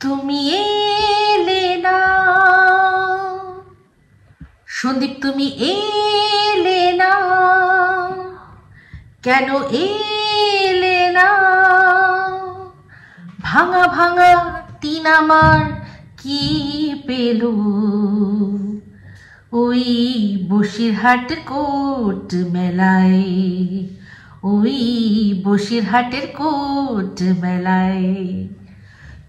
তুমি এলে না সন্দীপ, তুমি এলে না, কেন এলে না? ভাঙা ভাঙা টিন আমার কি পেল ওই বসিরহাটের কোট মেলায়, ওই বসিরহাটের কোট মেলায়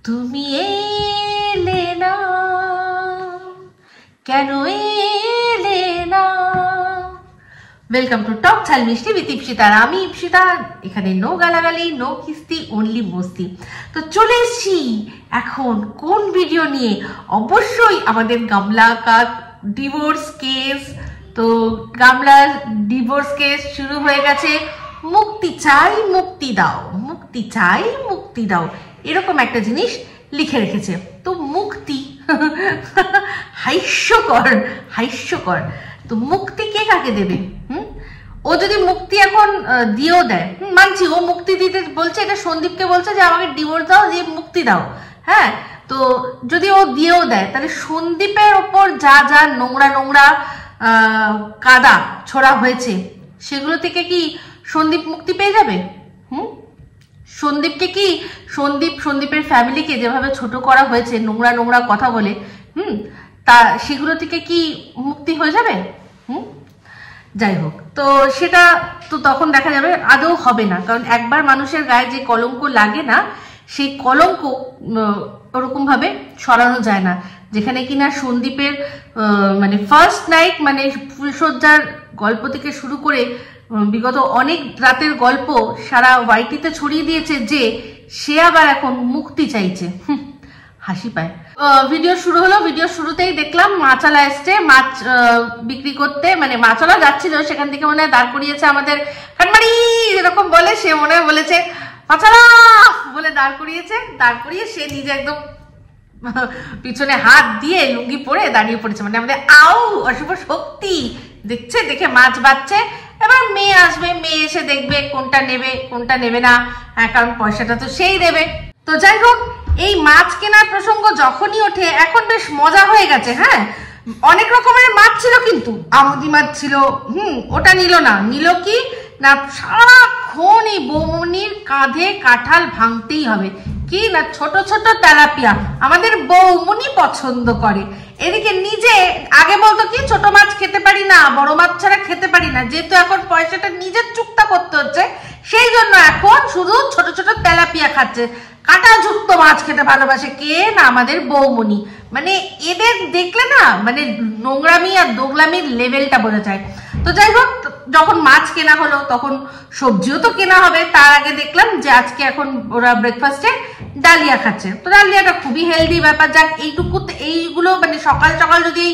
তুমি এলে না, কেন এলে না? ওয়েলকাম টু টক ঝাল মিষ্টি উইথ ইপসিতা। আমি ইপসিতা, এখানে নো গালাগালি, নো কিস্তি, অনলি মস্তি। তো চলে এসছি এখন কোন ভিডিও নিয়ে? অবশ্যই আমাদের গামলা কাক ডিভোর্স কেস। তো গামলার ডিভোর্স কেস শুরু হয়ে গেছে। মুক্তি চাই, মুক্তি দাও, মুক্তি চাই, মুক্তি দাও, এরকম একটা জিনিস লিখে রেখেছে। তো মুক্তি হাস্যকর, হাস্যকর। তো মুক্তি কে কাকে দেবে? ও যদি মুক্তি এখন দিয়েও দেয়, মানছি ও মুক্তি দিতে বলছে, এটা সন্দীপকে বলছে যে আমাকে ডিভোর্স দাও, দিয়ে মুক্তি দাও। হ্যাঁ, তো যদি ও দিয়েও দেয়, তাহলে সন্দীপের ওপর যা যা নোংরা নোংরা কাদা ছোড়া হয়েছে, সেগুলো থেকে কি সন্দীপ মুক্তি পেয়ে যাবে? সন্দীপকে কি সন্দীপের ফ্যামিলিকে যেভাবে ছোট করা হয়েছে নোংরা নোংরা কথা বলে, তা সেগুলো থেকে কি মুক্তি হয়ে যাবে? যাই হোক, তো সেটা তো তখন দেখা যাবে। আদৌ হবে না, কারণ একবার মানুষের গায়ে যে কলঙ্ক লাগে না, সেই কলঙ্ক ওরকম ভাবে সরানো যায় না। যেখানে কিনা সন্দীপের মানে ফার্স্ট নাইট, মানে ফুলসজ্জার গল্প থেকে শুরু করে বিগত অনেক রাতের গল্প সারা ওয়াইটিতে ছড়িয়ে দিয়েছে যে সে আবার এখন মুক্তি চাইছে। হাসি পায়। ভিডিও শুরু হলো, ভিডিও শুরুতেই দেখলাম মাছালা এসছে মাছ বিক্রি করতে, মানে মাছালা যাচ্ছিল, সেখান থেকে মনে হয় দাঁড় করিয়েছে আমাদের কানমারি, এরকম বলে, সে মনে হয় বলেছে মাছালা বলে দাঁড় করিয়েছে। দাঁড় করিয়ে সে নিজে একদম পিছনে হাত দিয়ে লুঙ্গি পরে দাঁড়িয়ে পড়েছে, মানে আমাদের আও অশুভ শক্তি দেখছে, দেখে মাছ বাচ্ছে। এবার মেয়ে আসবে, মেয়ে এসে দেখবে কোনটা নেবে কোনটা নেবে না, কারণ পয়সাটা তো সেই দেবে। তো যাই হোক, এই মাছ কেনার প্রসঙ্গ যখনই ওঠে এখন বেশ মজা হয়ে গেছে। হ্যাঁ, অনেক রকমের মাছ ছিল, কিন্তু আমুদি মাছ ছিল, ওটা নিল না। নিল কি না, সারাক্ষণ এই বৌমনির কাঁধে কাঁঠাল ভাঙতেই হবে, কি না ছোট ছোট তেলাপিয়া আমাদের বৌমনি পছন্দ করে। এদিকে নিজে আগে বলতো কি ছোট মাছ খেতে পারি না, বড় মাছ ছাড়া খেতে পারি না, যেহেতু এখন পয়সাটা নিজের চুক্তা করতে হচ্ছে, সেই জন্য এখন শুধু ছোট ছোট তেলাপিয়া খাচ্ছে। কাঁটা যুক্ত মাছ খেতে ভালোবাসে কে না, আমাদের বৌমনি। মানে এদের দেখলে না, মানে নোংরামি আর দোগলামির লেভেলটা বোঝা যায়। তো যাই হোক, যখন মাছ কেনা হলো তখন সবজিও তো কেনা হবে। তার আগে দেখলাম যে আজকে এখন ওরা ব্রেকফাস্টে ডালিয়া খাচ্ছে। তো ডালিয়াটা খুবই হেলদি ব্যাপার। যাক, এইগুলো মানে সকাল সকাল যদি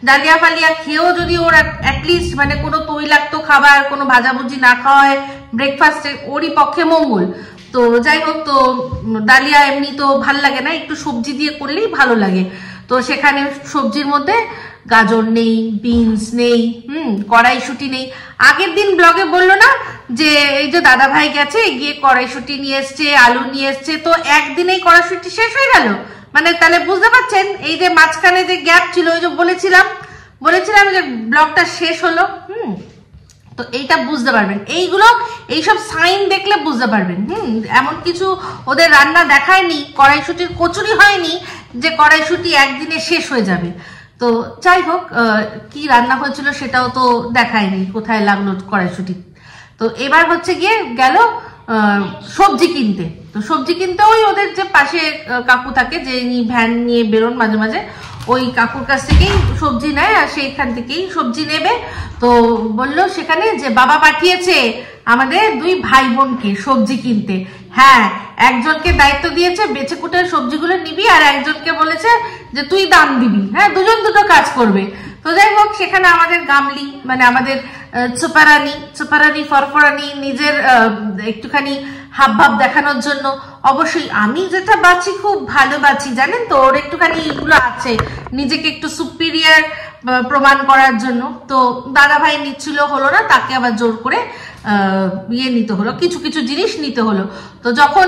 ডালিয়া ফালিয়া খেয়েও যদি ওর অ্যাটলিস্ট মানে কোনো তৈলাক্ত খাবার, কোনো ভাজাভুজি না খাওয়া হয় ব্রেকফাস্টে, ওরই পক্ষে মঙ্গল। তো যাই হোক, তো ডালিয়া এমনি তো ভাল লাগে না, একটু সবজি দিয়ে করলেই ভালো লাগে। তো সেখানে সবজির মধ্যে গাজর নেই, বিনস নেই, কড়াইশুঁটি নেই। আগের দিন ব্লগে বললো না যে এই যে দাদা ভাই গেছে গিয়ে কড়াইশুঁটি নিয়ে এসছে, আলু নিয়ে এসছে, তো একদিনেই কড়াইশুঁটি শেষ হয়ে গেল। মানে তাহলে বুঝতে পারছেন এই যে মাঝখানে যে গ্যাপ ছিল, ওই যে বলেছিলাম যে ব্লগটা শেষ হলো। তো এইটা বুঝতে পারবেন, এইসব সাইন দেখলে বুঝতে পারবেন। এমন কিছু ওদের রান্না দেখায়নি, কড়াইশুঁটির কচুরি হয়নি যে কড়াইশুঁটি একদিনে শেষ হয়ে যাবে। তো যাই হোক, কি রান্না হয়েছিল সেটাও তো দেখায়নি, কোথায় লাগলো কড়াইশুঁটি। তো এবার হচ্ছে গিয়ে গেল সবজি কিনতে। তো সবজি কিনতে ওই ওদের যে পাশে কাকু থাকে, যে ভ্যান নিয়ে বেরোন মাঝে মাঝে, ওই কাকুর কাছ থেকেই সবজি নেয়, আর সেইখান থেকেই সবজি নেবে। তো বললো সেখানে যে বাবা পাঠিয়েছে আমাদের দুই ভাই বোনকে সবজি কিনতে। হ্যাঁ, একজনকে দায়িত্ব দিয়েছে বেছে কুটে সবজিগুলো নিবি, আর একজনকে বলেছে যে তুই দাম দিবি। হ্যাঁ, দুজন দুটো কাজ করবে। তো যাই হোক, সেখানে আমাদের গামলি মানে আমাদের চুপারানি ফরফরানি নিজের একটুখানি হাবভাব দেখানোর জন্য, অবশ্যই আমি যেটা বাঁচি খুব ভালো বাঁচি জানেন তো, ওর একটুখানি এগুলো আছে নিজেকে একটু সুপিরিয়ার প্রমাণ করার জন্য। তো দাদা ভাই নিচ্ছিল, হলো না, তাকে আবার জোর করে ইয়ে নিতে হলো, কিছু কিছু জিনিস নিতে হলো। তো যখন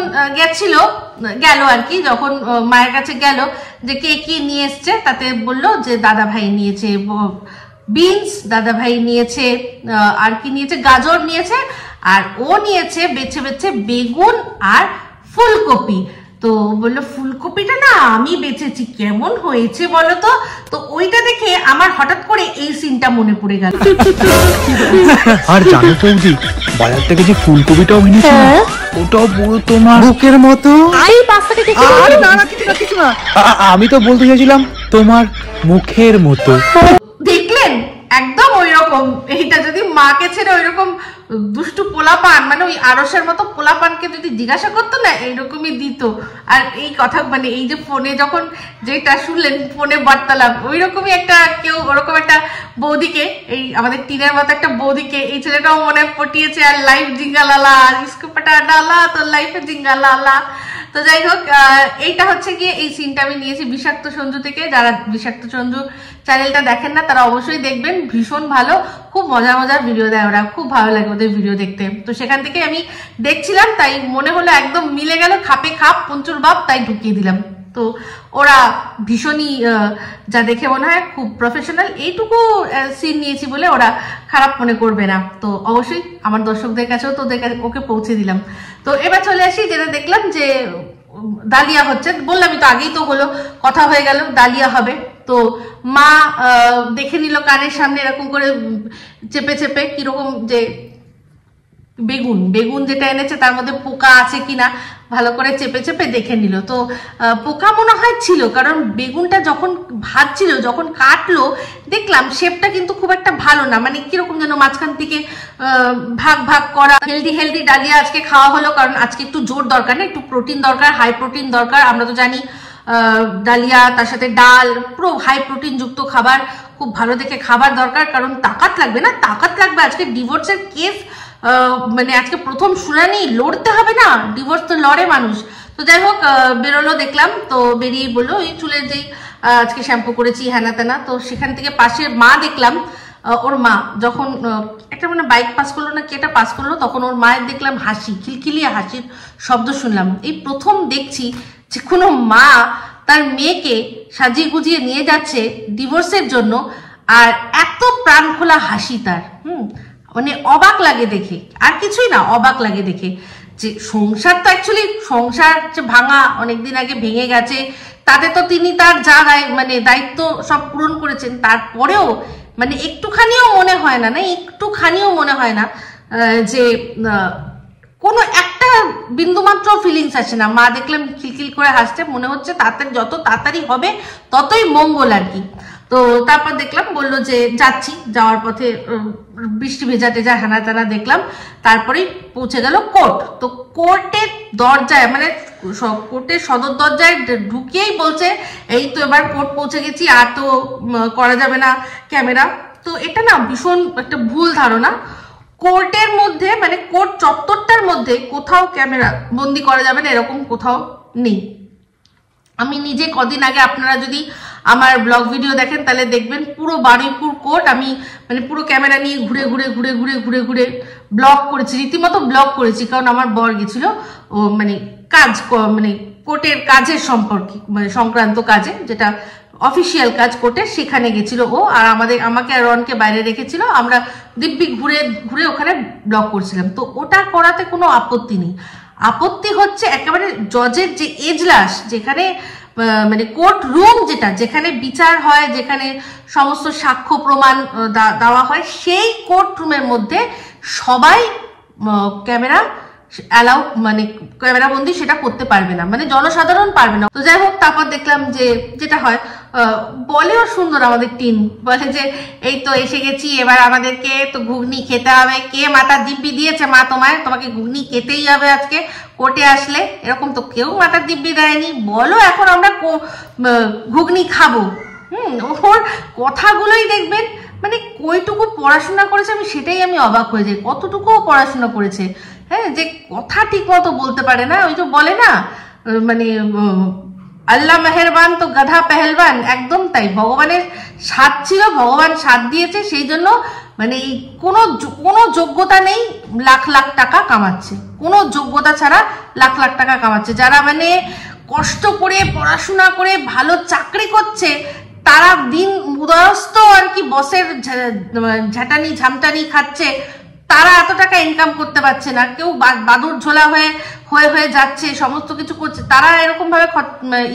গেল আর কি, যখন মায়ের কাছে গেল যে কে কি নিয়ে এসছে, তাতে বললো যে দাদা ভাই নিয়েছে বিনস, দাদা ভাই নিয়েছে আর কি নিয়েছে, গাজর নিয়েছে, আর ও নিয়েছে বেছে বেছে বেগুন আর ফুলকপি। তো বললো ফুলকপিটা না আমি বেচেছি, কেমন হয়েছে বলো তো। তো ওইটা দেখে আমার হঠাৎ করে এই সিনটা মনে পড়ে গেল। আর জানো বৌদি, বাজার থেকে যে ফুলকপিটাও এনেছি ওটাও পুরো তোমার বুকের মতো। কিছু না, আমি তো বলতে চাইছিলাম তোমার মুখের মতো। দেখলেন, একদম ওই রকম। এইটা যদি মাকে ছেড়ে ওই রকম দুষ্টু পোলাপান, মানে ওই আরসের মতো পোলাপানকে যদি জিজ্ঞাসা করতো না, এইরকমই দিত। আর এই কথা মানে এই যে ফোনে যখন যেটা শুনলেন, ফোনে বার্তালাপ, ওই রকমই একটা কেউ ওরকম একটা বৌদিকে, এই আমাদের টিনের মতো একটা বৌদিকে এই ছেলেটাও মনে পটিয়েছে। আর লাইফ জিঙ্গা লালা, ইসকো পাটা ডালা, তো লাইফে জিঙ্গা লালা। তো যাই হোক, এইটা হচ্ছে গিয়ে এই সিনটা আমি নিয়েছি বিষাক্ত সঞ্জু থেকে। যারা বিষাক্ত সঞ্জু চ্যানেলটা দেখেন না তারা অবশ্যই দেখবেন, ভীষণ ভালো, খুব মজার মজার ভিডিও দেয় ওরা, খুব ভালো লাগে ওদের ভিডিও দেখতে। তো সেখান থেকে আমি দেখছিলাম, তাই মনে হলো একদম মিলে গেল, খাপে খাপ পঞ্চুর বাপ, তাই ঢুকিয়ে দিলাম। তো ওরা ভীষণই যা দেখে মনে হয় খুব প্রফেশনাল, এইটুকু সিন নিয়েছি বলে ওরা খারাপ মনে করবে না। তো অবশ্যই আমার দর্শকদের কাছেও তো ওকে পৌঁছে দিলাম। তো এবার চলে আসি, যেটা দেখলাম যে ডালিয়া হচ্ছে, বললামই তো, আগেই তো হলো, কথা হয়ে গেল ডালিয়া হবে। তো মা দেখে নিল কানের সামনে এরকম করে চেপে চেপে কিরকম যে বেগুন যেটা এনেছে তার মধ্যে পোকা আছে কিনা ভালো করে চেপে চেপে দেখে নিল। তো পোকা মনে হয় ছিল, কারণ বেগুনটা যখন ভাজছিল, যখন কাটলো দেখলাম শেপটা কিন্তু খুব একটা ভালো না, মানে কিরকম যেন মাঝখান থেকে ভাগ ভাগ করা। হেলদি ডালিয়া আজকে খাওয়া হলো, কারণ আজকে একটু জোর দরকার, না একটু প্রোটিন দরকার, হাই প্রোটিন দরকার। আমরা তো জানি ডালিয়া, তার সাথে ডাল, পুরো হাই প্রোটিন যুক্ত খাবার, খুব ভালো দেখে খাবার দরকার, কারণ তাকাত লাগবে না, তাকাত লাগবে। আজকে ডিভোর্সের কেস, মানে আজকে প্রথম শুনানি, লড়তে হবে না, ডিভোর্স তো লড়ে মানুষ। তো যাই হোক, বেরোলো দেখলাম, তো বেরিয়ে বললো এই চুলের যেই আজকে শ্যাম্পু করেছি হ্যানা তেনা। তো সেখান থেকে পাশে মা দেখলাম, ওর মা যখন একটা মানে বাইক পাস করলো না কি এটা পাস করলো, তখন ওর মায়ের দেখলাম হাসি, খিলখিলিয়ে হাসির শব্দ শুনলাম। এই প্রথম দেখছি যে কোনো মা তার মেয়েকে সাজিয়ে গুজিয়ে নিয়ে যাচ্ছে ডিভোর্সের জন্য, আর এত প্রাণ খোলা হাসি তার, মানে অবাক লাগে দেখে, আর কিছুই না, অবাক লাগে দেখে। যে সংসার তো অ্যাকচুয়ালি সংসার যে ভাঙা, অনেকদিন আগে ভেঙে গেছে, তাতে তো তিনি তার যা মানে দায়িত্ব সব পূরণ করেছেন, তারপরেও মানে একটুখানিও মনে হয় না, একটুখানিও মনে হয় না যে কোনো একটা বিন্দুমাত্র ফিলিংস আছে না। মা দেখলাম খিলখিল করে হাসছে, মনে হচ্ছে তাড়াতাড়ি, যত তাড়াতাড়ি হবে ততই মঙ্গল আর কি। তো তারপর দেখলাম বললো যে যাচ্ছি, যাওয়ার পথে বৃষ্টি ভেজা টেজা হানা টানা দেখলাম, তারপরেই পৌঁছে গেল কোর্ট। তো কোর্টের দরজায়, মানে কোর্টের সদর দরজায় ঢুকিয়েই বলছে এই তো এবার কোর্ট পৌঁছে গেছি, আর তো করা যাবে না ক্যামেরা। তো এটা না ভীষণ একটা ভুল ধারণা। কোর্টের মধ্যে, মানে কোর্ট চত্বরটার মধ্যে কোথাও ক্যামেরা বন্দি করা যাবে না, এরকম কোথাও নেই। আমি নিজে কদিন আগে, আপনারা যদি আমার ব্লগ ভিডিও দেখেন তাহলে দেখবেন, পুরো বারুইপুর কোর্ট আমি মানে পুরো ক্যামেরা নিয়ে ঘুরে ঘুরে ঘুরে ঘুরে ঘুরে ঘুরে ব্লগ করেছি, রীতিমতো ব্লগ করেছি। কারণ আমার বর গেছিল ও মানে কাজ, মানে কোর্টের কাজের সম্পর্কে, মানে সংক্রান্ত কাজে, যেটা অফিসিয়াল কাজ কোর্টে, সেখানে গেছিল ও, আর আমাকে আর রনকে বাইরে রেখেছিল, আমরা দিব্যি ঘুরে ঘুরে ওখানে ব্লগ করছিলাম। তো ওটা করাতে কোনো আপত্তি নেই, আপত্তি হচ্ছে একেবারে জজের যে এজলাস, যেখানে মানে কোর্ট রুম, যেখানে বিচার হয়, যেখানে সমস্ত সাক্ষ্য প্রমাণ দেওয়া হয়, সেই কোর্ট রুমের মধ্যে সবাই ক্যামেরা অ্যালাউ, মানে ক্যামেরা বন্দি সেটা করতে পারবে না, মানে জনসাধারণ পারবে না। তো যাই হোক, তারপর দেখলাম যে যেটা হয়, বলেও সুন্দর আমাদের টিম, বলে যে এই তো এসে গেছি, এবার আমাদেরকে তো ঘুগনি খেতে হবে। কে মাথার দিব্যি দিয়েছে মা তোমাকে ঘুগনি খেতেই হবে আজকে কোর্টে আসলে? এরকম তো কেউ মাথার দিব্যি দেয়নি, বলো এখন আমরা ঘুগনি খাবো। ওর কথাগুলোই দেখবেন, মানে কইটুকু পড়াশোনা করেছে আমি সেটাই আমি অবাক হয়ে যাই, কতটুকুও পড়াশোনা করেছে। হ্যাঁ, যে কথা ঠিক মতো বলতে পারে না, ওই তো বলে না মানে আল্লাহ মেহেরবান তো গাধা পেহেলবান, একদম তাই। ভগবানের সাথ ছিল, ভগবান সাথ দিয়েছে, সেই জন্য মানে কোনো যোগ্যতা নেই, লাখ লাখ টাকা কামাচ্ছে, কোনো যোগ্যতা ছাড়া লাখ লাখ টাকা কামাচ্ছে। যারা মানে কষ্ট করে পড়াশোনা করে ভালো চাকরি করছে তারা দিন উদয়স্ত আর কি বসের ঝাঁটানি ঝামটানি খাচ্ছে, তারা এত টাকা ইনকাম করতে পারছে না। কেউ বাদুর ঝোলা হয়ে হয়ে হয়ে যাচ্ছে, সমস্ত কিছু করছে, তারা এরকম ভাবে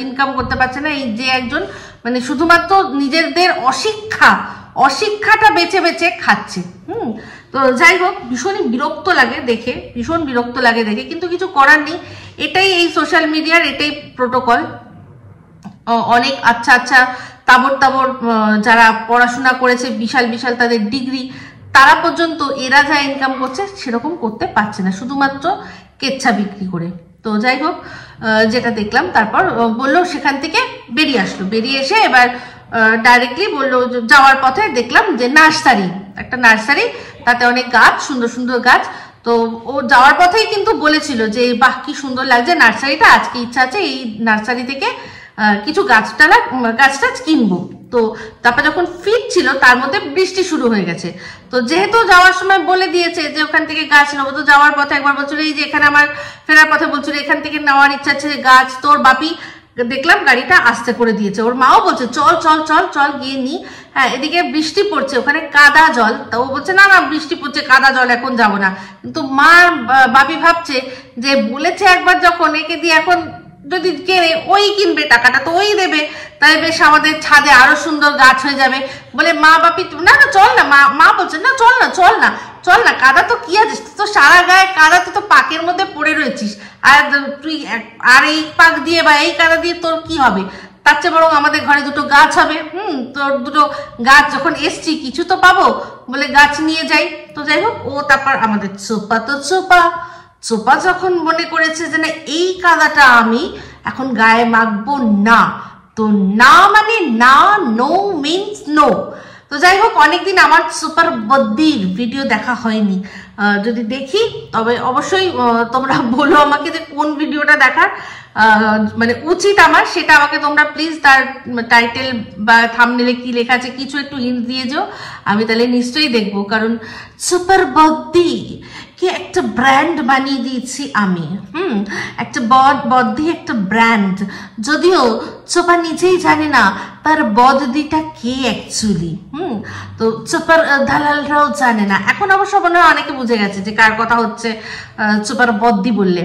ইনকাম করতে পারছে না। এই যে একজন মানে শুধুমাত্র নিজেদের অশিক্ষাটা বেছে বেছে খাচ্ছে। তো যাই হোক, ভীষণই বিরক্ত লাগে দেখে, ভীষণ বিরক্ত লাগে দেখে, কিন্তু কিছু করার নেই, এটাই এই সোশ্যাল মিডিয়ার, এটাই প্রোটোকল। অনেক আচ্ছা আচ্ছা তাবর তাবর যারা পড়াশোনা করেছে, বিশাল বিশাল তাদের ডিগ্রি, তারা পর্যন্ত এরা যা ইনকাম করছে সেরকম করতে পারছে না, শুধুমাত্র কেচ্ছা বিক্রি করে। তো যাই হোক, যেটা দেখলাম, তারপর বললো সেখান থেকে বেরিয়ে আসলো, বেরিয়ে এসে এবার ডাইরেক্টলি বললো, যাওয়ার পথে দেখলাম যে নার্সারি, একটা নার্সারি, তাতে অনেক গাছ, সুন্দর সুন্দর গাছ। তো ও যাওয়ার পথেই কিন্তু বলেছিল যে বাহ কি সুন্দর লাগছে নার্সারিটা, আজকে ইচ্ছা আছে এই নার্সারি থেকে কিছু গাছ টাছ কিনবো। তো তারপর যখন ফিরছিল তার মধ্যে বৃষ্টি শুরু হয়ে গেছে। তো যেহেতু যাওয়ার সময় বলে দিয়েছে যে ওখান থেকে গাছ নেবো, তো যাওয়ার পথে একবার বলছিল এই যে এখানে আমার ফেরার পথে বলছিল এখান থেকে নেওয়ার ইচ্ছা আছে গাছ। তোর বাপি দেখলাম গাড়িটা আস্তে করে দিয়েছে, ওর মাও বলছে চল চল চল চল গিয়ে নি। হ্যাঁ, এদিকে বৃষ্টি পড়ছে, ওখানে কাদা জল, তা ও বলছে না না বৃষ্টি পড়ছে কাদা জল এখন যাব না। কিন্তু মা বাপি ভাবছে যে বলেছে একবার যখন, একে দিয়ে এখন যদি কেনে ওই কিনবে, টাকাটা তো ওই দেবে, তাই বেশ আমাদের ছাদে আরো সুন্দর গাছ হয়ে যাবে। বলে মা বাপি না না চল না, মা বলছে না চল না চল না চল না, কাদা তো কি আছে, তো সারা গায়ে কাদা, তুই তো পাকের মধ্যে পড়ে রয়েছিস, আর তুই আর এই পাক দিয়ে বা এই কাদা দিয়ে তোর কি হবে, তার চেয়ে বরং আমাদের ঘরে দুটো গাছ হবে। তোর দুটো গাছ যখন এসছি কিছু তো পাবো, বলে গাছ নিয়ে যাই। তো যাই হোক, ও তারপর আমাদের চোপা যখন মনে করেছে যে না এই কাদাটা আমি এখন গায়ে মাখবো না, তো না মানে না, নো মিনস নো। তো যাই হোক, অনেকদিন আমার সুপার বদ্দির ভিডিও দেখা হয়নি, যদি দেখি তবে অবশ্যই তোমরা বলো আমাকে যে কোন ভিডিওটা দেখার মানে উচিত আমার, সেটা আমাকে তোমরা প্লিজ তার টাইটেল বা থাম্বনেলে কি লেখা আছে কিছু একটু হিন্ট দিয়ে যাও, আমি তাহলে নিশ্চয়ই দেখবো। কারণ সুপার বদ্দি কে একটা ব্র্যান্ড বানিয়ে দিয়েছি আমি, একটা বদ্দি একটা ব্র্যান্ড, যদিও চোপা নিজেই জানে না তার বদ্দিটা কে অ্যাকচুয়ালি। তো চোপার দালালরাও জানে না, এখন অবশ্য মনে হয় অনেকে বুঝে গেছে যে কার কথা হচ্ছে চোপার বদ্দি বললে।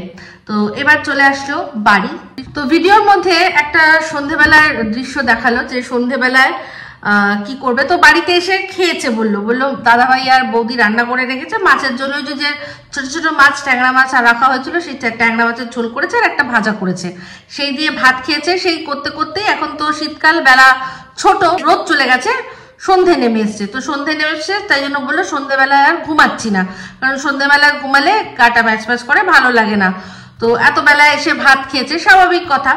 তো এবার চলে আসলো বাড়ি। তো ভিডিওর মধ্যে একটা সন্ধেবেলার দৃশ্য দেখালো, যে সন্ধেবেলায় কি করবে, তো বাড়িতে এসে খেয়েছে, বললো দাদা ভাই আর বৌদি রান্না করে রেখেছে মাছের জন্য, যে ছোট ছোট মাছ, ট্যাংরা মাছ আর রাখা হয়েছিল, সেই ট্যাংরা মাছের ঝোল করেছে আর একটা ভাজা করেছে, সেই দিয়ে ভাত খেয়েছে। সেই করতে করতেই এখন তো শীতকাল, বেলা ছোট, রোদ চলে গেছে, সন্ধে নেমে এসছে। তো সন্ধে নেমে এসছে তাই জন্য বললো সন্ধেবেলায় আর ঘুমাচ্ছি না, কারণ সন্ধেবেলায় ঘুমালে গাটা ব্যাচ ব্যাচ করে, ভালো লাগে না। তো এত বেলায় এসে ভাত খেয়েছে, স্বাভাবিক কথা।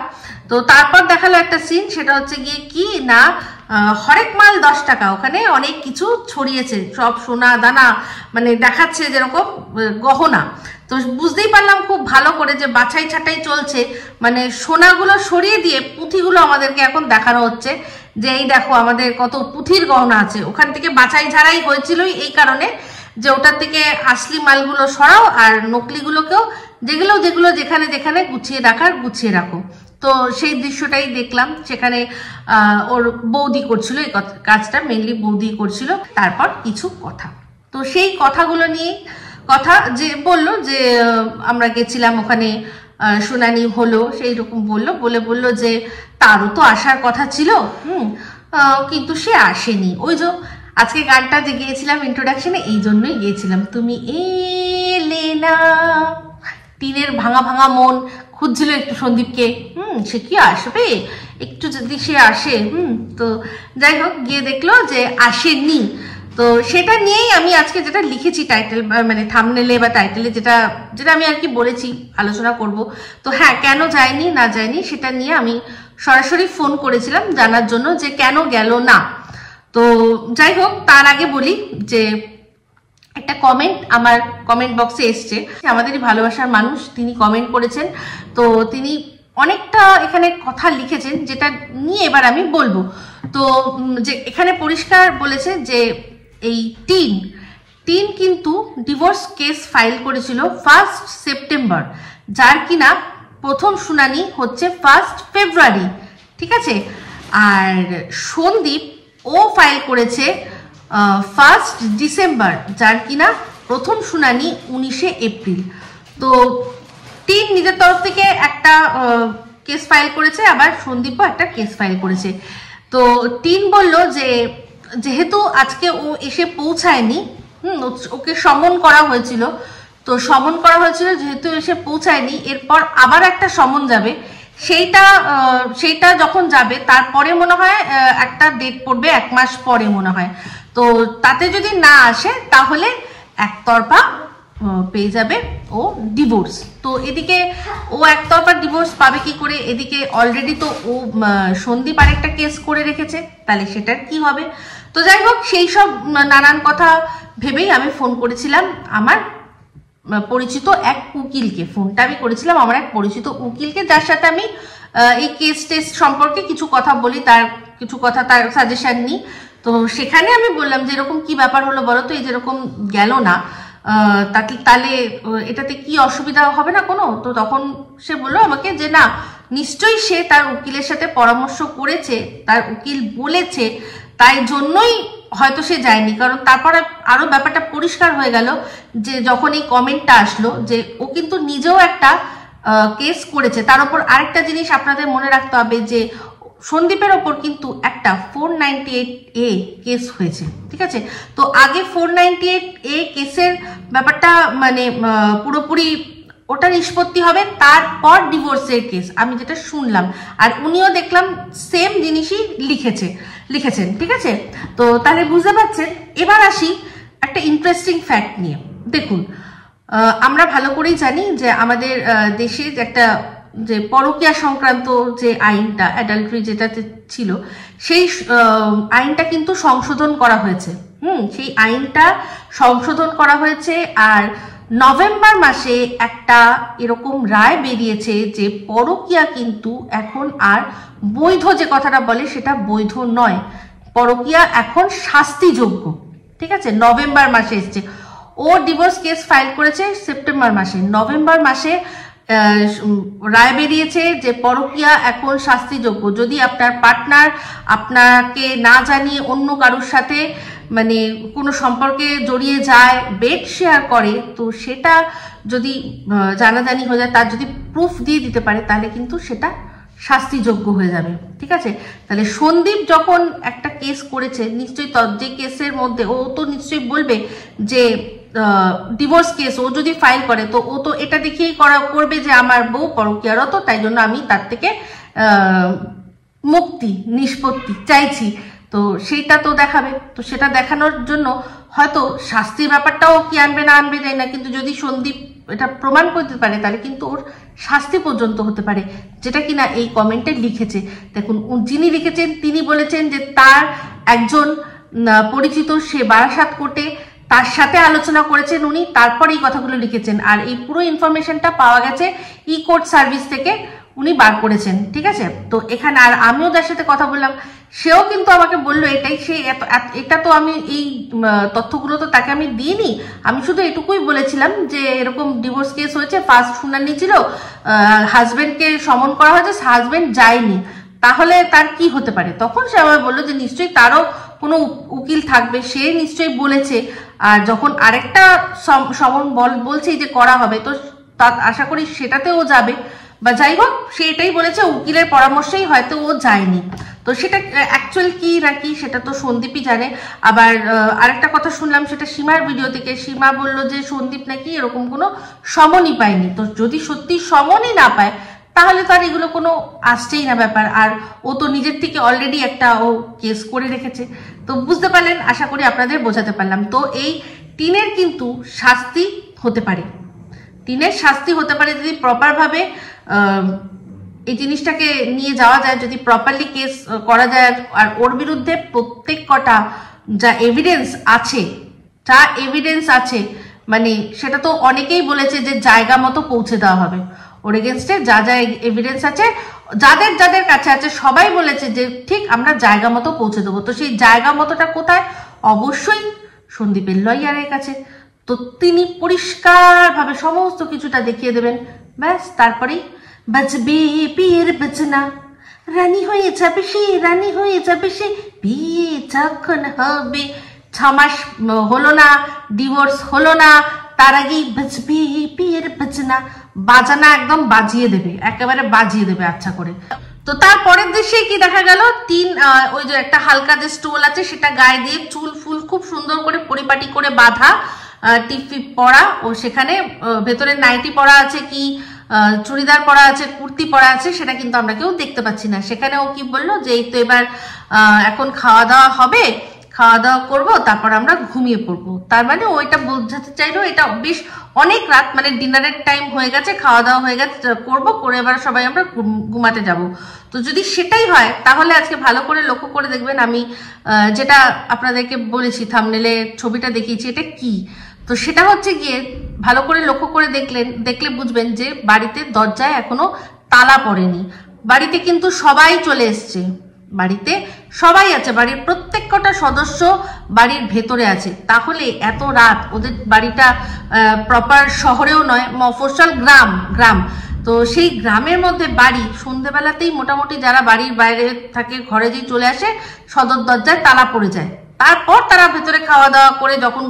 তো তারপর দেখালো একটা সিন, সেটা হচ্ছে গিয়ে কি না, হরেক মাল 10 টাকা, ওখানে অনেক কিছু ছড়িয়েছে, সব সোনা দানা, মানে দেখাচ্ছে যেরকম গহনা। তো বুঝতেই পারলাম খুব ভালো করে যে বাছাই ছাটাই চলছে, মানে সোনাগুলো সরিয়ে দিয়ে পুঁথিগুলো আমাদেরকে এখন দেখানো হচ্ছে, যে এই দেখো আমাদের কত পুঁথির গহনা আছে। ওখান থেকে বাছাই ঝাড়াই হয়েছিলই এই কারণে যে ওটার থেকে আসলি মালগুলো সরাও, আর নকলিগুলোকেও যেগুলো যেগুলো যেখানে যেখানে গুছিয়ে রাখার গুছিয়ে রাখো। তো সেই দৃশ্যটাই দেখলাম, সেখানে ওর বৌদি করছিল এই কাজটা, মেনলি বৌদি করছিল। তারপর কিছু কথা, তো সেই কথাগুলো নিয়ে কথা, যে বললো যে আমরা গেছিলাম ওখানে, শুনানি হলো, সেই রকম বললো যে তারও তো আসার কথা ছিল, কিন্তু সে আসেনি। ওই যে আজকে গানটা যে গিয়েছিলাম ইন্ট্রোডাকশনে, এই জন্যই গিয়েছিলাম, তুমি এলে না, টিনের ভাঙা ভাঙা মন খুঁজছিল একটু সন্দীপকে, সে কি আসবে, একটু যদি সে আসে। তো যাই হোক, গিয়ে দেখলো যে আসেনি। তো সেটা নিয়েই আমি আজকে যেটা লিখেছি টাইটেল, মানে থাম্বনেলে বা টাইটেলে, যেটা আমি আর কি বলেছি আলোচনা করব। তো হ্যাঁ, কেন যায়নি না যায়নি সেটা নিয়ে আমি সরাসরি ফোন করেছিলাম জানার জন্য যে কেন গেল না। তো যাই হোক, তার আগে বলি যে একটা কমেন্ট আমার কমেন্ট বক্সে এসছে, আমাদেরই ভালোবাসার মানুষ, তিনি কমেন্ট করেছেন। তো তিনি অনেকটা এখানে কথা লিখেছেন, যেটা নিয়ে এবার আমি বলবো। তো যে এখানে পরিষ্কার বলেছে যে এই টিন কিন্তু ডিভোর্স কেস ফাইল করেছিল 1 সেপ্টেম্বর, যার কিনা প্রথম শুনানি হচ্ছে 1 ফেব্রুয়ারি, ঠিক আছে। আর সন্দীপ ও ফাইল করেছে 1 ডিসেম্বর, যার কিনা প্রথম শুনানি 19 এপ্রিল। তো টিন নিজের তরফ থেকে একটা কেস ফাইল করেছে, আবার সন্দীপও একটা কেস ফাইল করেছে। তো টিন বলল যে যেহেতু আজকে ও এসে পৌঁছায়নি, ওকে সমন করা হয়েছিল, তো সমন করা হয়েছিল যেহেতু এসে পৌঁছায়নি, এরপর আবার একটা সমন যাবে, সেইটা যখন যাবে তারপরে মনে হয় একটা ডেট পড়বে 1 মাস পরে মনে হয়। তো তাতে যদি না আসে তাহলে একতরফা পেয়ে যাবে ও ডিভোর্স। তো এদিকে ও একতরফা ডিভোর্স পাবে কি করে, এদিকে অলরেডি তো ও সন্দীপ আরেকটা কেস করে রেখেছে, তাহলে সেটার কি হবে। তো যাই হোক, সেই সব নানান কথা ভেবেই আমি ফোন করেছিলাম আমার পরিচিত এক উকিলকে। ফোনটা আমি করেছিলাম আমার এক পরিচিত উকিলকে, যার সাথে আমি এই কেস টেস্ট সম্পর্কে কিছু কথা বলি, তার কিছু কথা, তার সাজেশন নিই। তো সেখানে আমি বললাম যে এরকম কি ব্যাপার হলো বলো তো, এই যেরকম গেল না, তাহলে এটাতে কি অসুবিধা হবে না কোনো? তো তখন সে বললো আমাকে যে না, নিশ্চয়ই সে তার উকিলের সাথে পরামর্শ করেছে, তার উকিল বলেছে, তাই জন্যই হয়তো সে যায়নি। কারণ তারপরে আরো ব্যাপারটা পরিষ্কার হয়ে গেল যে যখন এই কমেন্টটা আসলো যে ও কিন্তু নিজেও একটা কেস করেছে। তার উপর আরেকটা জিনিস আপনাদের মনে রাখতে হবে যে সন্দীপের ওপর কিন্তু একটা 498A কেস হয়েছে, ঠিক আছে। তো আগে 498A কেসের ব্যাপারটা মানে পুরোপুরি ওটা নিষ্পত্তি হবে, তারপর ডিভোর্সের কেস, আমি যেটা শুনলাম। আর উনিও দেখলাম সেম জিনিসই লিখেছেন, ঠিক আছে। তো তাহলে বুঝতে পারছেন। এবার আসি একটা ইন্টারেস্টিং ফ্যাক্ট নিয়ে। দেখুন, আমরা ভালো করেই জানি যে আমাদের দেশে একটা যে পরকীয়া সংক্রান্ত যে আইনটা, অ্যাডাল্টারি যেটাতে ছিল, সেই আইনটা কিন্তু সংশোধন করা হয়েছে। সেই আইনটা সংশোধন করা হয়েছে। আর নভেম্বর মাসে একটা এরকম রায় বেরিয়েছে যে পরকীয়া কিন্তু এখন আর বৈধ, যে কথাটা বলে সেটা বৈধ নয়, পরকীয়া এখন শাস্তিযোগ্য, ঠিক আছে। নভেম্বর মাসে এসছে, ও ডিভোর্স কেস ফাইল করেছে সেপ্টেম্বর মাসে, নভেম্বর মাসে রায় বেরিয়েছে যে পরকীয়া এখন শাস্তিযোগ্য। যদি আপনার পার্টনার আপনাকে না জানিয়ে অন্য কারোর সাথে মানে কোনো সম্পর্কে জড়িয়ে যায়, বেড শেয়ার করে, তো সেটা যদি জানাজানি হয়ে যায়, তার যদি প্রুফ দিয়ে দিতে পারে, তাহলে কিন্তু সেটা শাস্তিযোগ্য হয়ে যাবে, ঠিক আছে। তাহলে সন্দীপ যখন একটা কেস করেছে, নিশ্চয়ই যে কেসের মধ্যে ও তো নিশ্চয়ই বলবে যে ডিভোর্স কেস ও যদি ফাইল করে, তো ও তো এটা দেখেই করবে যে আমার বউ পরকীয়ারত, তাই জন্য আমি তার থেকে মুক্তি নিষ্পত্তি চাইছি, তো সেইটা তো দেখাবে। তো সেটা দেখানোর জন্য হয়তো শাস্তির ব্যাপারটাও কি আনবে না আনবে যায় না, কিন্তু যদি সন্দীপ এটা প্রমাণ করতে পারে তাহলে কিন্তু ওর শাস্তি পর্যন্ত হতে পারে, যেটা কিনা এই কমেন্টে লিখেছে। দেখুন, যিনি লিখেছেন তিনি বলেছেন যে তার একজন পরিচিত, সে বারাসাত কোর্টে, তার সাথে আলোচনা করেছেন উনি, তারপর এই কথাগুলো লিখেছেন। আর এই পুরো ইনফরমেশনটা পাওয়া গেছে ই কোর্ট সার্ভিস থেকে, উনি বার করেছেন, ঠিক আছে। তো এখানে আর আমিও যার সাথে কথা বললাম, সেও কিন্তু আমাকে বললো এটাই, সে এটা তো আমি এই তথ্যগুলো তো তাকে আমি দিইনি, আমি শুধু এটুকুই বলেছিলাম যে এরকম ডিভোর্স কেস হয়েছে, ফার্স্ট শুনানি ছিল, হাজবেন্ডকে সমন করা হয়েছে, হাজবেন্ড যায়নি, তাহলে তার কি হতে পারে। তখন সে আমায় বললো যে নিশ্চয়ই তারও কোনো উকিল থাকবে, সে নিশ্চয়ই বলেছে, আর যখন আরেকটা সমন বলছে যে করা হবে, তো আশা করি সেটাতেও যাবে, বা যাই হোক সে এটাই বলেছে, উকিলের পরামর্শেই হয়তো ও যায়নি। তো সেটা অ্যাকচুয়াল কি নাকি সেটা তো সন্দীপই জানে। আবার আরেকটা কথা শুনলাম, সেটা সীমার ভিডিও থেকে, সীমা বলল যে সন্দীপ নাকি এরকম কোনো সমনই পায়নি। তো যদি সত্যি সমনই না পায়, তাহলে তো আর এগুলো কোনো আসছেই না ব্যাপার। আর ও তো নিজের থেকে অলরেডি একটা ও কেস করে রেখেছে। তো বুঝতে পারলেন, আশা করি আপনাদের বোঝাতে পারলাম। তো এই টিনের কিন্তু শাস্তি হতে পারে, টিনের শাস্তি হতে পারে যদি প্রপারভাবে এই জিনিসটাকে নিয়ে যাওয়া যায়, যদি প্রপারলি কেস করা যায়। আর ওর বিরুদ্ধে প্রত্যেক কটা যা এভিডেন্স আছে, মানে সেটা তো অনেকেই বলেছে যে জায়গা মতো পৌঁছে দেওয়া হবে ওর এগেনস্টে, যা যা এভিডেন্স আছে, যাদের কাছে আছে, সবাই বলেছে যে ঠিক আমরা জায়গা মতো পৌঁছে দেবো। তো সেই জায়গা মতোটা কোথায়, অবশ্যই সন্দীপের লয়ারের কাছে। তো তিনি পরিষ্কারভাবে সমস্ত কিছুটা দেখিয়ে দেবেন। ব্যাস তারপরেই বাজবে বিয়ের বাজনা, রানী হয়ে যাবে সে, রানী হয়ে যাবে সে, বিয়ে যখন হবে। 6 মাস হলো না, ডিভোর্স হলো না, তার আগেই বাজবে বিয়ের বাজনা। বাজানা একদম বাজিয়ে দেবে, একেবারে বাজিয়ে দেবে আচ্ছা করে। তো তারপরের দৃশ্যে কি দেখা গেল, ওই যে একটা হালকা যে স্টোল আছে সেটা গায়ে দিয়ে চুল ফুল খুব সুন্দর করে পরিপাটি করে বাঁধা, টিপ পরা, ও সেখানে ভেতরে নাইটি পরা আছে কি চুড়িদার পরা আছে, কুর্তি পরা আছে, সেটা কিন্তু আমরা কেউ দেখতে পাচ্ছি না। সেখানে ও কি বললো যে এই তো এবার এখন খাওয়া দাওয়া হবে, খাওয়া দাওয়া করবো, তারপর আমরা ঘুমিয়ে পড়বো। তার মানে ওইটা বোঝাতে চাইলো এটা বেশ অনেক রাত, মানে ডিনারের টাইম হয়ে গেছে, খাওয়া দাওয়া হয়ে গেছে, করবো, করে এবার সবাই আমরা ঘুমাতে যাব। তো যদি সেটাই হয় তাহলে আজকে ভালো করে লক্ষ্য করে দেখবেন, আমি যেটা আপনাদেরকে বলেছি থাম্বনেলে ছবিটা দেখিয়েছি, এটা কি। তো সেটা হচ্ছে গিয়ে ভালো করে লক্ষ্য করে দেখলে বুঝবেন যে বাড়িতে দরজায় এখনো তালা পড়েনি। বাড়িতে কিন্তু সবাই চলে এসছে, বাড়িতে সবাই আছে, বাড়ির প্রত্যেকটা সদস্য বাড়ির ভেতরে আছে। তাহলে এত রাত, ওদের বাড়িটা প্রপার শহরেও নয়, মফস্বল গ্রাম, তো সেই গ্রামের মধ্যে বাড়ি সন্ধেবেলাতেই মোটামুটি যারা বাড়ির বাইরে থাকে ঘরে যেই চলে আসে, সদর দরজায় তালা পড়ে যায়। তারপর তারা ভেতরে খাওয়া দাওয়া করে যখন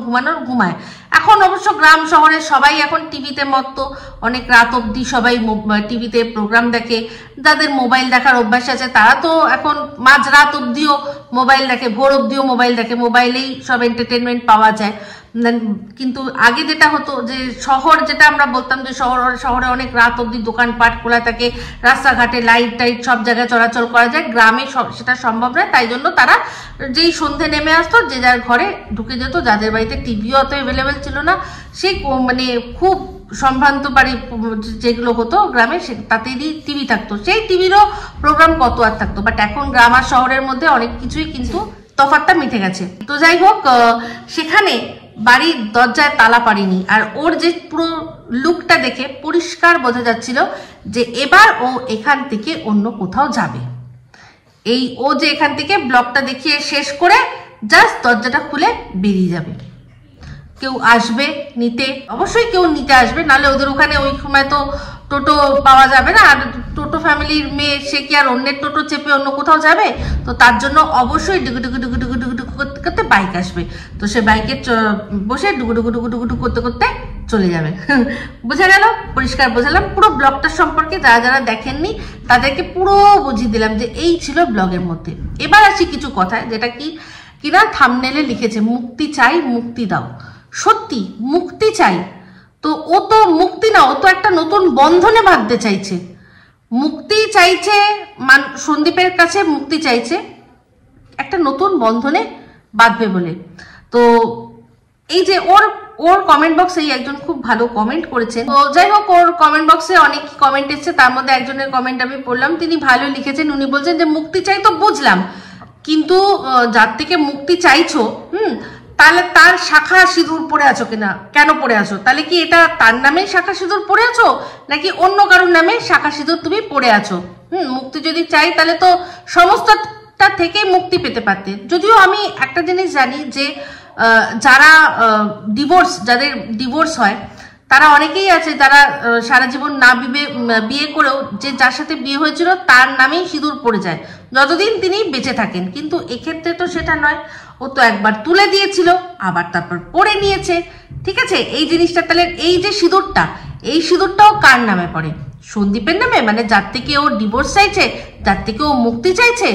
ঘুমায়। এখন অবশ্য গ্রাম শহরে সবাই এখন টিভিতে মত্ত, অনেক রাত অবধি সবাই টিভিতে প্রোগ্রাম দেখে। যাদের মোবাইল দেখার অভ্যাস আছে তারা তো এখন মাঝরাত অবধিও মোবাইল দেখে, ভোর অবধিও মোবাইল দেখে, মোবাইলেই সব এন্টারটেনমেন্ট পাওয়া যায়। কিন্তু আগে যেটা হতো যে শহর, যেটা আমরা বলতাম যে শহরে অনেক রাত অবধি দোকানপাট খোলা থাকে, রাস্তাঘাটে লাইট টাইট সব জায়গায় চলাচল করা যায়, গ্রামে সেটা সম্ভব নয়। তাই জন্য তারা যেই সন্ধে নেমে আসতো যে যার ঘরে ঢুকে যেত। যাদের বাড়িতে টিভিও অত অ্যাভেলেবেল ছিল না, সেই মানে খুব সম্ভ্রান্ত বাড়ি যেগুলো হতো গ্রামে, তাতেই টিভি থাকতো, সেই টিভিরও প্রোগ্রাম কত আর থাকতো। বাট এখন গ্রাম আর শহরের মধ্যে অনেক কিছুই কিন্তু তফাৎটা মিটে গেছে। তো যাই হোক, সেখানে বাড়ির দরজায় তালা পারেনি। আর ওর যে পুরো লুকটা দেখে পরিষ্কার বোঝা যাচ্ছিল যে এবার ও এখান থেকে অন্য কোথাও যাবে। ও যে এখান থেকে ব্লগটা দেখিয়ে শেষ করে জাস্ট দরজাটা খুলে বেরিয়ে যাবে। কেউ আসবে নিতে, অবশ্যই কেউ নিতে আসবে, নাহলে ওদের ওখানে ওই সময় তো টোটো পাওয়া যাবে না। আর টোটো ফ্যামিলির মেয়ে, সে কি আর অন্যের টোটো চেপে অন্য কোথাও যাবে? তো তার জন্য অবশ্যই ডুগু করতে বাইক আসবে। তো সে বাইকে বসে ডুগু করতে চলে যাবে। বোঝা গেল? পরিষ্কার বোঝালাম। পুরো ব্লগটার সম্পর্কে যারা দেখেননি তাদেরকে পুরো বুঝিয়ে দিলাম যে এই ছিল ব্লগের মধ্যে। এবার আসি কিছু কথা, যেটা কিনা থাম্বনেলে লিখেছে, মুক্তি চাই, মুক্তি দাও। সত্যি মুক্তি চাই তো ও তো মুক্তি না, ও তো একটা নতুন বন্ধনে বাঁধতে চাইছে। মুক্তি চাইছে, সন্দীপের কাছে মুক্তি চাইছে একটা নতুন বন্ধনে বাঁধবে বলে। তো এই যে ওর কমেন্ট বক্সে একজন খুব ভালো কমেন্ট করেছেন। তো যাই হোক, ওর কমেন্ট বক্সে অনেক কমেন্ট এসেছে, তার মধ্যে একজনের কমেন্ট আমি পড়লাম, তিনি ভালো লিখেছেন। উনি বলছেন যে মুক্তি চাই তো বুঝলাম, কিন্তু যার থেকে মুক্তি চাইছো তাহলে তার শাখা সিঁদুর পরে আছো কিনা, কেন পরে আছো? তাহলে কি এটা তার নামে শাখা সিঁদুর পরে আছো, নাকি অন্য কারোর নামে শাখা সিঁদুর তুমি পরে আছো? মুক্তি যদি চাই তাহলে তো সমস্তটা থেকে মুক্তি পেতে পারতে। যদিও আমি একটা জিনিস জানি যে যারা যাদের ডিভোর্স হয় তারা অনেকেই আছে যারা সারা জীবন না বিয়ে করেও যে যার সাথে বিয়ে হয়েছিল তার নামেই সিঁদুর পড়ে যায় যতদিন তিনি বেঁচে থাকেন। কিন্তু এক্ষেত্রে তো সেটা নয়, ও তো একবার তুলে দিয়েছিল, আবার তারপর পরে নিয়েছে। ঠিক আছে, এই জিনিসটা তাহলে এই যে এই সিঁদুরটাও কার নামে পড়ে? সন্দীপের নামে, মানে যার থেকে ও ডিভোর্স চাইছে, যার থেকে ও মুক্তি চাইছে,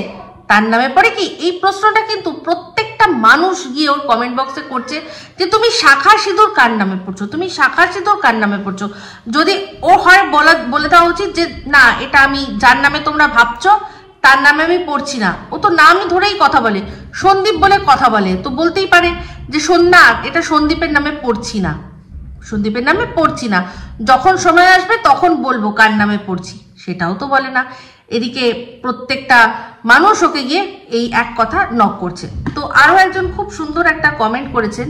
তার নামে পড়ে কি? এই প্রশ্নটা কিন্তু প্রত্যেকটা মানুষ গিয়ে ওর কমেন্ট বক্সে করছে যে তুমি শাখা সিঁদুর কার নামে পড়ছো, তুমি শাখা সিঁদুর কার নামে পড়ছো। যদি ও হয় বলে দেওয়া উচিত যে না, এটা আমি যার নামে তোমরা ভাবছো তার নামে আমি পড়ছি না। ও তো নামই ধরেই কথা বলে, সন্দীপ বলে কথা বলে, তো বলতেই পারে যে না, এটা সন্দীপের নামে পড়ছি না, সন্দীপের নামে পড়ছি না, যখন সময় আসবে তখন বলবো কার নামে পড়ছি। সেটাও তো বলে না। এদিকে প্রত্যেকটা মানুষ ওকে গিয়ে এই এক কথা নক করছে। তো আরো একজন খুব সুন্দর একটা কমেন্ট করেছেন,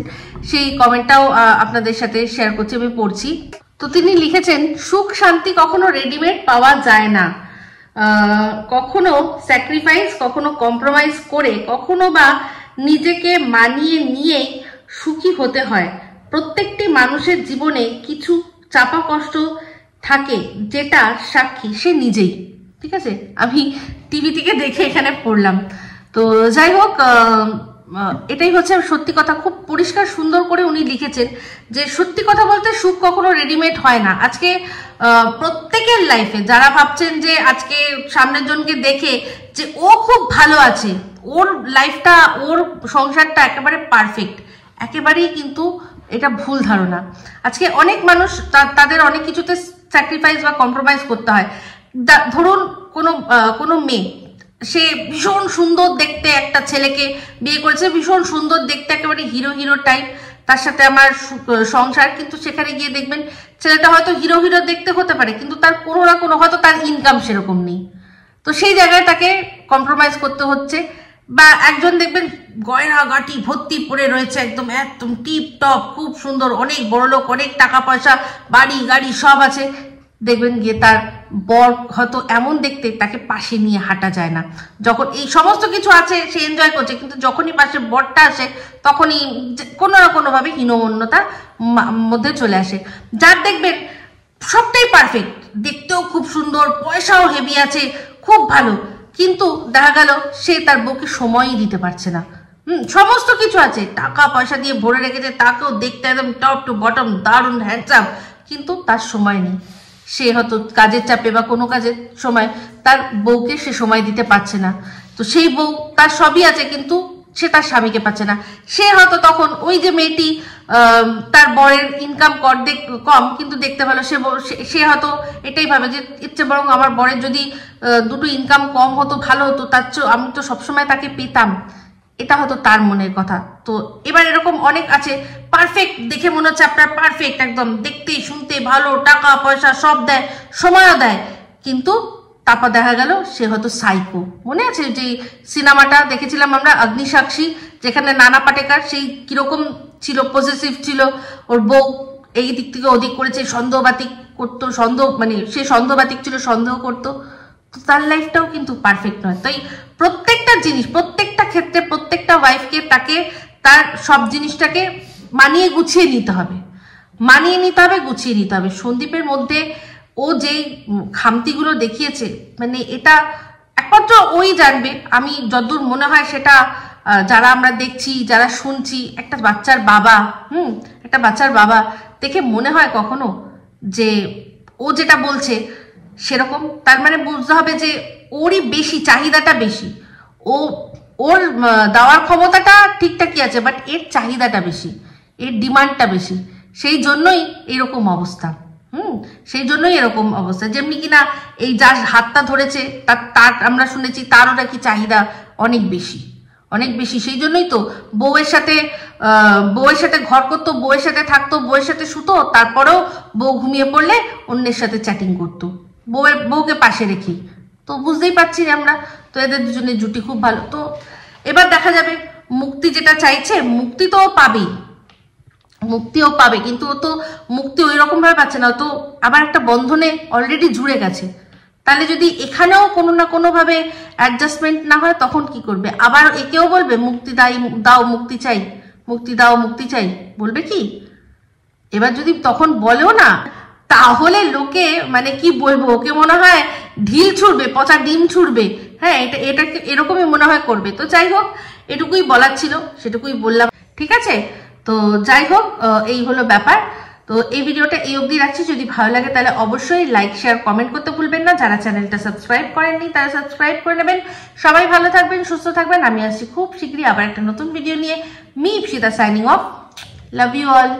সেই কমেন্টটাও আপনাদের সাথে শেয়ার করছি, আমি পড়ছি। তো তিনি লিখেছেন, সুখ শান্তি কখনো রেডিমেড পাওয়া যায় না, কখনো স্যাক্রিফাইস, কখনো কম্প্রোমাইজ করে, কখনো বা নিজেকে মানিয়ে নিয়ে সুখী হতে হয়। প্রত্যেকটি মানুষের জীবনে কিছু চাপা কষ্ট থাকে, যেটা সাক্ষী সে নিজেই। ঠিক আছে, আমি টিভি থেকে দেখে এখানে পড়লাম। তো যাই হোক, এটাই হচ্ছে সত্যি কথা। খুব পরিষ্কার সুন্দর করে উনি লিখেছেন যে সত্যি কথা বলতে সুখ কখনো রেডিমেড হয় না। আজকে প্রত্যেকের লাইফে যারা ভাবছেন যে আজকে সামনের জনকে দেখে যে ও খুব ভালো আছে, ওর লাইফটা, ওর সংসারটা একেবারে পারফেক্ট, একেবারেই কিন্তু এটা ভুল ধারণা। আজকে অনেক মানুষ তাদের অনেক কিছুতে স্যাক্রিফাইস বা কম্প্রোমাইজ করতে হয়। ধরুন কোনো মেয়ে, সে ভীষণ সুন্দর দেখতে একটা ছেলেকে বিয়ে করেছে, ভীষণ সুন্দর দেখতে, একেবারে হিরো টাইপ, তার সাথে আমার সংসার। কিন্তু সেখানে গিয়ে দেখবেন ছেলেটা হয়তো হিরো দেখতে হতে পারে, কিন্তু তার কোনো না কোনো হয়তো তার ইনকাম সেরকম নেই, তো সেই জায়গায় তাকে কম্প্রোমাইজ করতে হচ্ছে। বা একজন দেখবেন গয়না গাটি ভর্তি পড়ে রয়েছে, একদম টিপ টপ, খুব সুন্দর, অনেক বড় লোক, অনেক টাকা পয়সা, বাড়ি গাড়ি সব আছে, দেখবেন গিয়ে তার বর হয়তো এমন দেখতে, তাকে পাশে নিয়ে হাঁটা যায় না। যখন এই সমস্ত কিছু আছে সে এনজয় করছে, কিন্তু যখনই পাশে বরটা আসে তখনই কোনো না কোনোভাবে হীনমন্যতার মধ্যে চলে আসে। যার দেখবেন সবটাই পারফেক্ট, দেখতেও খুব সুন্দর, পয়সাও হেভি আছে, খুব ভালো, কিন্তু দেখা গেল সে তার বউকে সময়ই দিতে পারছে না। সমস্ত কিছু আছে, টাকা পয়সা দিয়ে ভরে রেখেছে, তাকেও দেখতে একদম টপ টু বটম দারুণ হ্যান্ডসাম, কিন্তু তার সময় নেই। সে হয়তো কাজের চাপে বা কোনো কাজের সময় তার বউকে সে সময় দিতে পারছে না। তো সেই বউ, তার সবই আছে, কিন্তু সে তার স্বামীকে পাচ্ছে না। সে হয়তো তখন ওই যে মেয়েটি, তার বরের ইনকাম কম, কিন্তু দেখতে ভালো, সে হয়তো এটাই ভাবে যে ইচ্ছে বরং আমার বরের যদি দুটো ইনকাম কম হতো ভালো হতো, তার চেয়ে আমি তো সবসময় তাকে পেতাম, এটা হয়তো তার মনের কথা। তো এবার এরকম অনেক আছে, পারফেক্ট, দেখে মনে হচ্ছে আপনার পারফেক্ট, একদম দেখতে শুনতে ভালো, টাকা পয়সা সব দেয়, সময়ও দেয়, কিন্তু তারপর দেখা গেল সে হয়তো সাইকো। মনে আছে যে সিনেমাটা দেখেছিলাম আমরা, অগ্নিসাক্ষী, যেখানে নানা পাটেকর সেই কিরকম ছিল, পজিটিভ ছিল, ওর বউ এই দিক থেকে ওদিক করেছে, সন্দেহবাতিক করতো, সে সন্দেহবাতিক ছিল, সন্দেহ করতো। তো তার লাইফটাও কিন্তু পারফেক্ট নয়। তাই প্রত্যেকটা জিনিস, প্রত্যেকটা ক্ষেত্রে, প্রত্যেকটা ওয়াইফকে তাকে তার সব জিনিসটাকে মানিয়ে গুছিয়ে নিতে হবে, গুছিয়ে নিতে হবে। সন্দীপের মধ্যে ও যেই খামতিগুলো দেখিয়েছে, মানে এটা একমাত্র ওই জানবে। আমি যতদূর মনে হয় সেটা যারা আমরা দেখছি, যারা শুনছি, একটা বাচ্চার বাবা দেখে মনে হয় কখনো যে ও যেটা বলছে সেরকম, তার মানে বুঝতে হবে যে ওরই বেশি চাহিদাটা বেশি, ওর দেওয়ার ক্ষমতাটা ঠিকঠাকই আছে, বাট এর চাহিদাটা বেশি, এর ডিমান্ডটা বেশি, সেই জন্যই এরকম অবস্থা। যেমনি কিনা এই যার হাতটা ধরেছে তার আমরা শুনেছি তারও নাকি চাহিদা অনেক বেশি, সেই জন্যই তো বউয়ের সাথে ঘর করতো, বউয়ের সাথে থাকতো, বউয়ের সাথে শুতো, তারপরেও বউ ঘুমিয়ে পড়লে অন্যের সাথে চ্যাটিং করতো, বউকে পাশে রেখে। তো বুঝতেই পারছি আমরা, তো এদের দুজনের জুটি খুব ভালো। তো এবার দেখা যাবে মুক্তি যেটা চাইছে, মুক্তিও পাবে, কিন্তু ও তো মুক্তি ওই রকম ভাবে পাচ্ছে না, তো আবার একটা বন্ধনে অলরেডি জুড়ে গেছে। তাহলে যদি এখানেও কোনো না কোনো ভাবে অ্যাডজাস্টমেন্ট না হয়, তখন কি করবে? আবার একেও বলবে মুক্তি দাও, মুক্তি চাই, বলবে কি? এবার যদি তখন বলেও না, তাহলে লোকে মানে কি বলবো, ওকে মনে হয় ঢিল ছুড়বে, পচা ডিম ছুড়বে। হ্যাঁ, এটা এরকমই মনে হয় করবে। তো যাই হোক, এটুকুই বলার ছিল, সেটুকুই বললাম, ঠিক আছে? তো যাই হোক, এই হলো ব্যাপার। তো এই ভিডিওটা এই অবধি রাখছি। যদি ভালো লাগে তাহলে অবশ্যই লাইক, শেয়ার, কমেন্ট করতে ভুলবেন না। যারা চ্যানেলটা সাবস্ক্রাইব করেননি তারা সাবস্ক্রাইব করে নেবেন। সবাই ভালো থাকবেন, সুস্থ থাকবেন। আমি আসছি খুব শীঘ্রই আবার একটা নতুন ভিডিও নিয়ে। Me Ipsita signing off. Love you all.